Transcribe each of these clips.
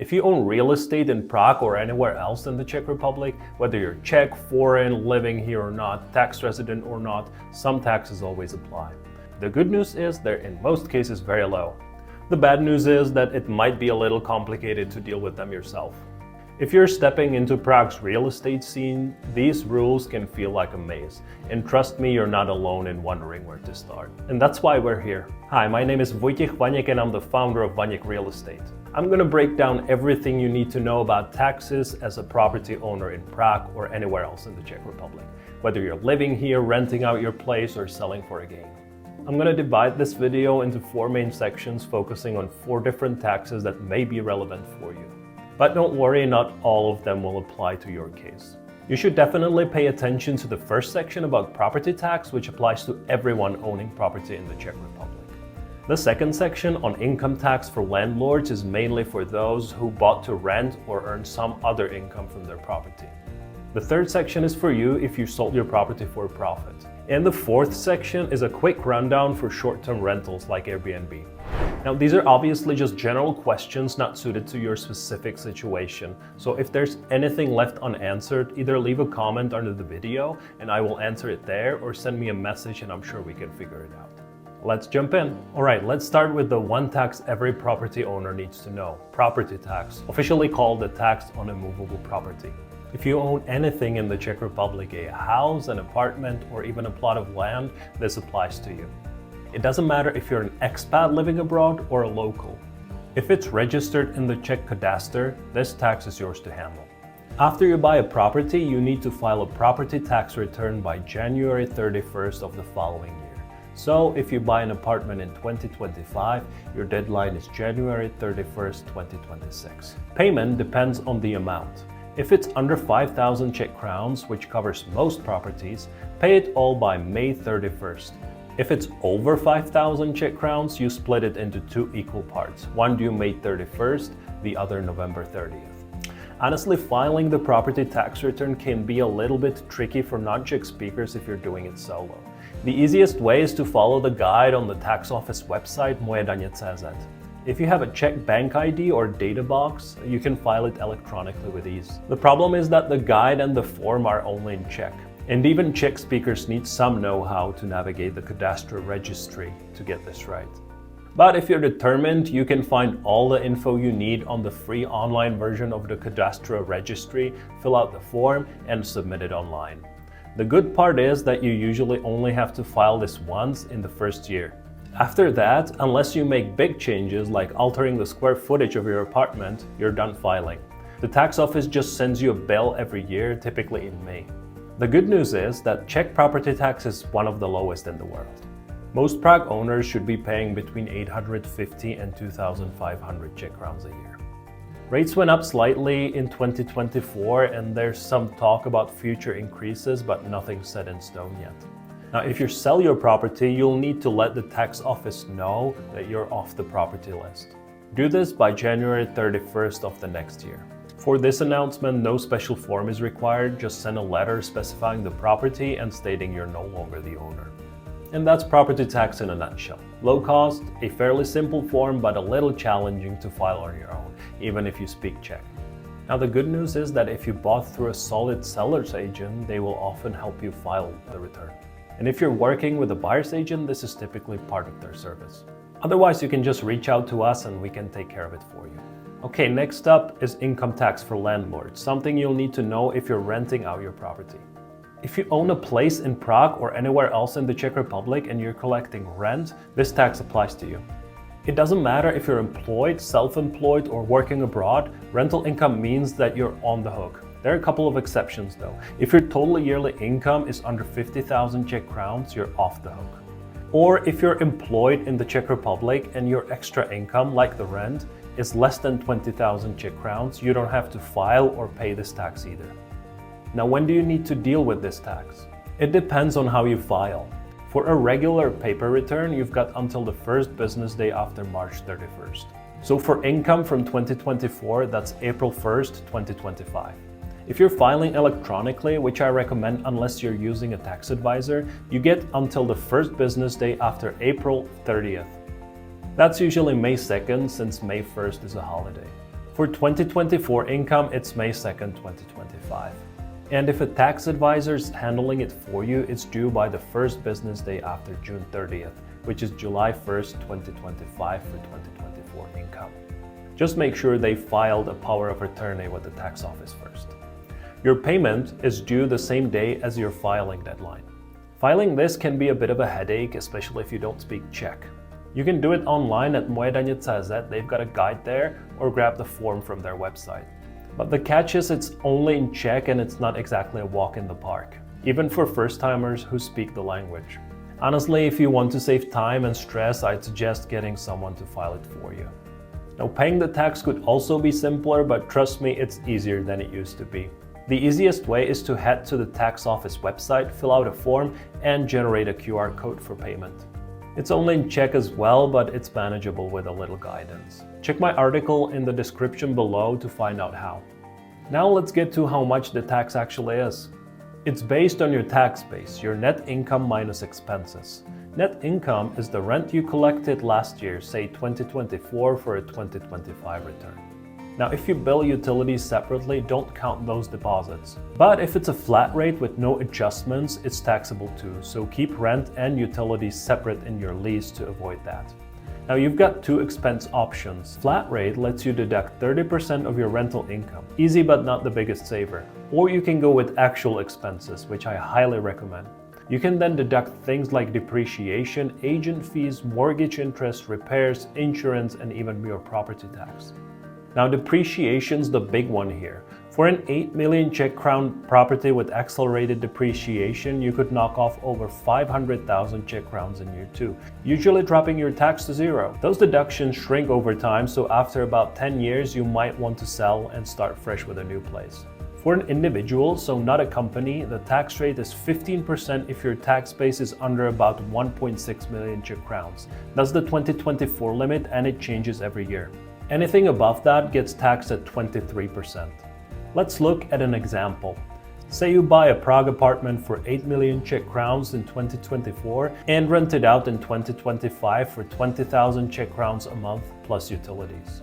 If you own real estate in Prague or anywhere else in the Czech Republic, whether you're Czech, foreign, living here or not, tax resident or not, some taxes always apply. The good news is they're in most cases very low. The bad news is that it might be a little complicated to deal with them yourself. If you're stepping into Prague's real estate scene, these rules can feel like a maze. And trust me, you're not alone in wondering where to start. And that's why we're here. Hi, my name is Vojtěch Vaněk and I'm the founder of Vaněk Real Estate. I'm going to break down everything you need to know about taxes as a property owner in Prague or anywhere else in the Czech Republic, whether you're living here, renting out your place, or selling for a gain. I'm going to divide this video into 4 main sections focusing on 4 different taxes that may be relevant for you. But don't worry, not all of them will apply to your case. You should definitely pay attention to the first section about property tax, which applies to everyone owning property in the Czech Republic. The second section on income tax for landlords is mainly for those who bought to rent or earn some other income from their property. The third section is for you if you sold your property for a profit. And the fourth section is a quick rundown for short-term rentals like Airbnb. Now, these are obviously just general questions not suited to your specific situation. So if there's anything left unanswered, either leave a comment under the video and I will answer it there, or send me a message and I'm sure we can figure it out. Let's jump in. All right, let's start with the one tax every property owner needs to know: property tax, officially called the tax on immovable property. If you own anything in the Czech Republic, a house, an apartment, or even a plot of land, this applies to you. It doesn't matter if you're an expat living abroad or a local. If it's registered in the Czech cadastre, this tax is yours to handle. After you buy a property, you need to file a property tax return by January 31st of the following year. So if you buy an apartment in 2025, your deadline is January 31st, 2026. Payment depends on the amount. If it's under 5,000 Czech crowns, which covers most properties, pay it all by May 31st. If it's over 5,000 Czech crowns, you split it into 2 equal parts, one due May 31st, the other November 30th. Honestly, filing the property tax return can be a little bit tricky for non-Czech speakers if you're doing it solo. The easiest way is to follow the guide on the tax office website mojedaně.cz. If you have a Czech bank ID or data box, you can file it electronically with ease. The problem is that the guide and the form are only in Czech, and even Czech speakers need some know-how to navigate the cadastral registry to get this right. But if you're determined, you can find all the info you need on the free online version of the cadastral registry, fill out the form, and submit it online. The good part is that you usually only have to file this once in the first year. After that, unless you make big changes like altering the square footage of your apartment, you're done filing. The tax office just sends you a bill every year, typically in May. The good news is that Czech property tax is one of the lowest in the world. Most Prague owners should be paying between 850 and 2,500 Czech crowns a year. Rates went up slightly in 2024 and there's some talk about future increases, but nothing set in stone yet. Now, if you sell your property, you'll need to let the tax office know that you're off the property list. Do this by January 31st of the next year. For this announcement, no special form is required, just send a letter specifying the property and stating you're no longer the owner. And that's property tax in a nutshell. Low cost, a fairly simple form, but a little challenging to file on your own, even if you speak Czech. Now, the good news is that if you bought through a solid seller's agent, they will often help you file the return. And if you're working with a buyer's agent, this is typically part of their service. Otherwise, you can just reach out to us and we can take care of it for you. Okay, next up is income tax for landlords, something you'll need to know if you're renting out your property. If you own a place in Prague or anywhere else in the Czech Republic and you're collecting rent, this tax applies to you. It doesn't matter if you're employed, self-employed, or working abroad, rental income means that you're on the hook. There are a couple of exceptions though. If your total yearly income is under 50,000 Czech crowns, you're off the hook. Or if you're employed in the Czech Republic and your extra income, like the rent, is less than 20,000 Czech crowns, you don't have to file or pay this tax either. Now, when do you need to deal with this tax? It depends on how you file. For a regular paper return, you've got until the first business day after March 31st. So for income from 2024, that's April 1st, 2025. If you're filing electronically, which I recommend unless you're using a tax advisor, you get until the first business day after April 30th. That's usually May 2nd, since May 1st is a holiday. For 2024 income, it's May 2nd, 2025. And if a tax advisor is handling it for you, it's due by the first business day after June 30th, which is July 1st, 2025 for 2024 income. Just make sure they filed a power of attorney with the tax office first. Your payment is due the same day as your filing deadline. Filing this can be a bit of a headache, especially if you don't speak Czech. You can do it online at mojedaně.cz, they've got a guide there, or grab the form from their website. But the catch is it's only in Czech and it's not exactly a walk in the park, even for first-timers who speak the language. Honestly, if you want to save time and stress, I'd suggest getting someone to file it for you. Now, paying the tax could also be simpler, but trust me, it's easier than it used to be. The easiest way is to head to the tax office website, fill out a form, and generate a QR code for payment. It's only in Czech as well, but it's manageable with a little guidance. Check my article in the description below to find out how. Now let's get to how much the tax actually is. It's based on your tax base, your net income minus expenses. Net income is the rent you collected last year, say 2024 for a 2025 return. Now, if you bill utilities separately, don't count those deposits. But if it's a flat rate with no adjustments, it's taxable too, so keep rent and utilities separate in your lease to avoid that. Now, you've got two expense options. Flat rate lets you deduct 30% of your rental income. Easy but not the biggest saver. Or you can go with actual expenses, which I highly recommend. You can then deduct things like depreciation, agent fees, mortgage interest, repairs, insurance, and even your property tax. Now, depreciation's the big one here. For an 8 million Czech crown property with accelerated depreciation, you could knock off over 500,000 Czech crowns in year 2, usually dropping your tax to zero. Those deductions shrink over time, so after about 10 years, you might want to sell and start fresh with a new place. For an individual, so not a company, the tax rate is 15% if your tax base is under about 1.6 million Czech crowns. That's the 2024 limit, and it changes every year. Anything above that gets taxed at 23%. Let's look at an example. Say you buy a Prague apartment for 8 million Czech crowns in 2024 and rent it out in 2025 for 20,000 Czech crowns a month plus utilities.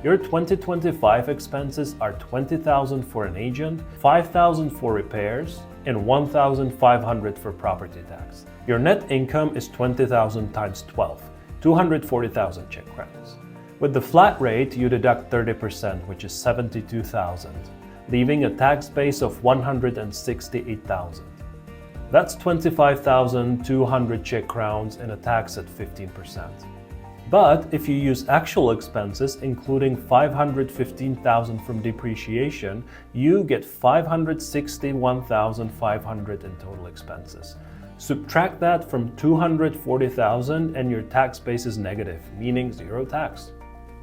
Your 2025 expenses are 20,000 for an agent, 5,000 for repairs, and 1,500 for property tax. Your net income is 20,000 times 12, 240,000 Czech crowns. With the flat rate, you deduct 30%, which is 72,000, leaving a tax base of 168,000. That's 25,200 Czech crowns in a tax at 15%. But if you use actual expenses, including 515,000 from depreciation, you get 561,500 in total expenses. Subtract that from 240,000 and your tax base is negative, meaning zero tax.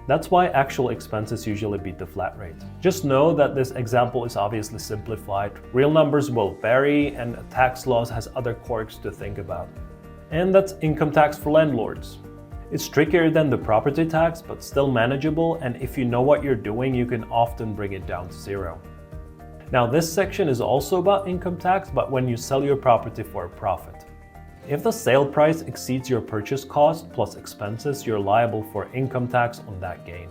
That's why actual expenses usually beat the flat rate. Just know that this example is obviously simplified. Real numbers will vary and tax laws has other quirks to think about. And that's income tax for landlords. It's trickier than the property tax, but still manageable, and if you know what you're doing, you can often bring it down to zero. Now, this section is also about income tax, but when you sell your property for a profit. If the sale price exceeds your purchase cost plus expenses, you're liable for income tax on that gain.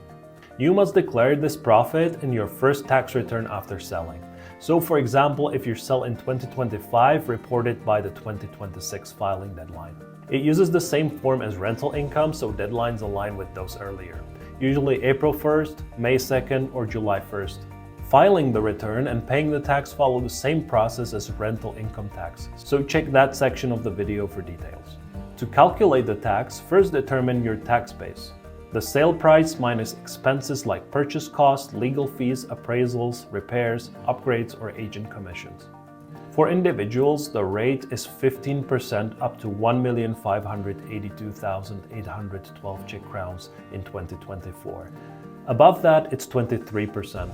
You must declare this profit in your first tax return after selling. So, for example, if you sell in 2025, report it by the 2026 filing deadline. It uses the same form as rental income, so deadlines align with those earlier, usually April 1st, May 2nd, or July 1st. Filing the return and paying the tax follow the same process as rental income tax, so check that section of the video for details. To calculate the tax, first determine your tax base. The sale price minus expenses like purchase costs, legal fees, appraisals, repairs, upgrades, or agent commissions. For individuals, the rate is 15% up to 1,582,812 Czech crowns in 2024. Above that, it's 23%.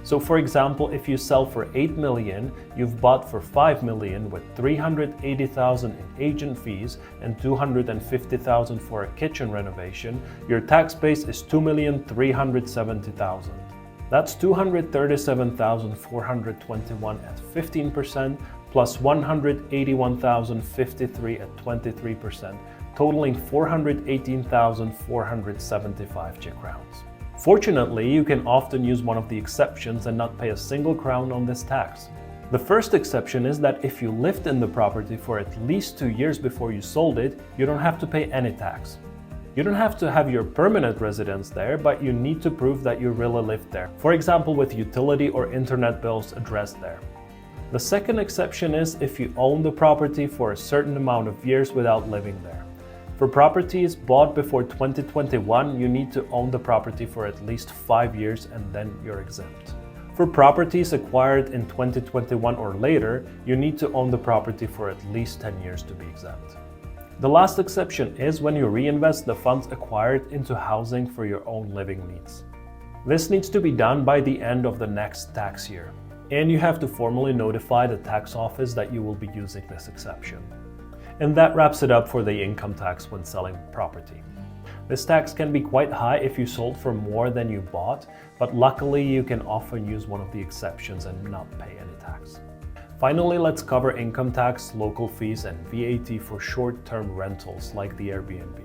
So for example, if you sell for 8 million, you've bought for 5 million with 380,000 in agent fees and 250,000 for a kitchen renovation, your tax base is 2,370,000. That's 237,421 at 15% plus 181,053 at 23%, totaling 418,475 Czech crowns. Fortunately, you can often use one of the exceptions and not pay a single crown on this tax. The first exception is that if you lived in the property for at least 2 years before you sold it, you don't have to pay any tax. You don't have to have your permanent residence there, but you need to prove that you really lived there. For example, with utility or internet bills addressed there. The second exception is if you own the property for a certain amount of years without living there. For properties bought before 2021, you need to own the property for at least 5 years and then you're exempt. For properties acquired in 2021 or later, you need to own the property for at least 10 years to be exempt. The last exception is when you reinvest the funds acquired into housing for your own living needs. This needs to be done by the end of the next tax year, and you have to formally notify the tax office that you will be using this exception. And that wraps it up for the income tax when selling property. This tax can be quite high if you sold for more than you bought, but luckily you can often use one of the exceptions and not pay any tax. Finally, let's cover income tax, local fees, and VAT for short-term rentals like the Airbnb.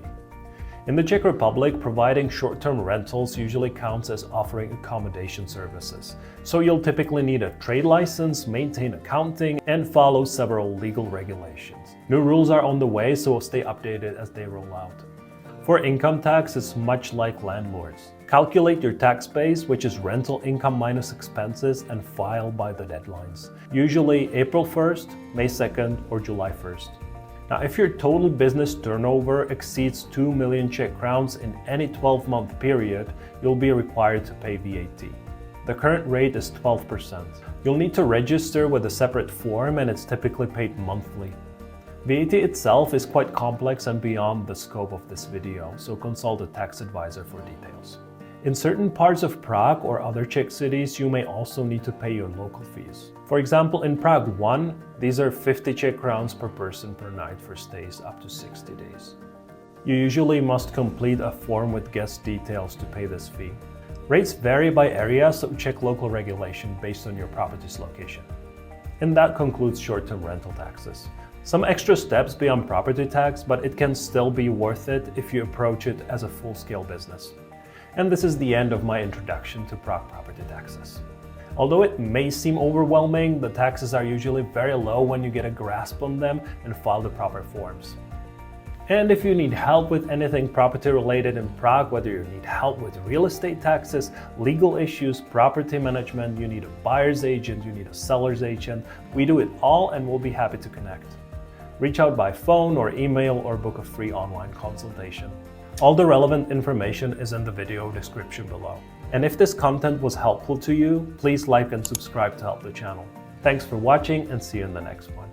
In the Czech Republic, providing short-term rentals usually counts as offering accommodation services. So you'll typically need a trade license, maintain accounting, and follow several legal regulations. New rules are on the way, so stay updated as they roll out. For income tax, it's much like landlords. Calculate your tax base, which is rental income minus expenses, and file by the deadlines. Usually April 1st, May 2nd, or July 1st. Now, if your total business turnover exceeds 2 million Czech crowns in any 12-month period, you'll be required to pay VAT. The current rate is 12%. You'll need to register with a separate form, and it's typically paid monthly. VAT itself is quite complex and beyond the scope of this video, so consult a tax advisor for details. In certain parts of Prague or other Czech cities, you may also need to pay your local fees. For example, in Prague 1, these are 50 Czech crowns per person per night for stays up to 60 days. You usually must complete a form with guest details to pay this fee. Rates vary by area, so check local regulation based on your property's location. And that concludes short-term rental taxes. Some extra steps beyond property tax, but it can still be worth it if you approach it as a full-scale business. And this is the end of my introduction to Prague property taxes. Although it may seem overwhelming, the taxes are usually very low when you get a grasp on them and file the proper forms. And if you need help with anything property related in Prague, whether you need help with real estate taxes, legal issues, property management, you need a buyer's agent, you need a seller's agent, we do it all and we'll be happy to connect. Reach out by phone or email or book a free online consultation. All the relevant information is in the video description below. And if this content was helpful to you, please like and subscribe to help the channel. Thanks for watching and see you in the next one.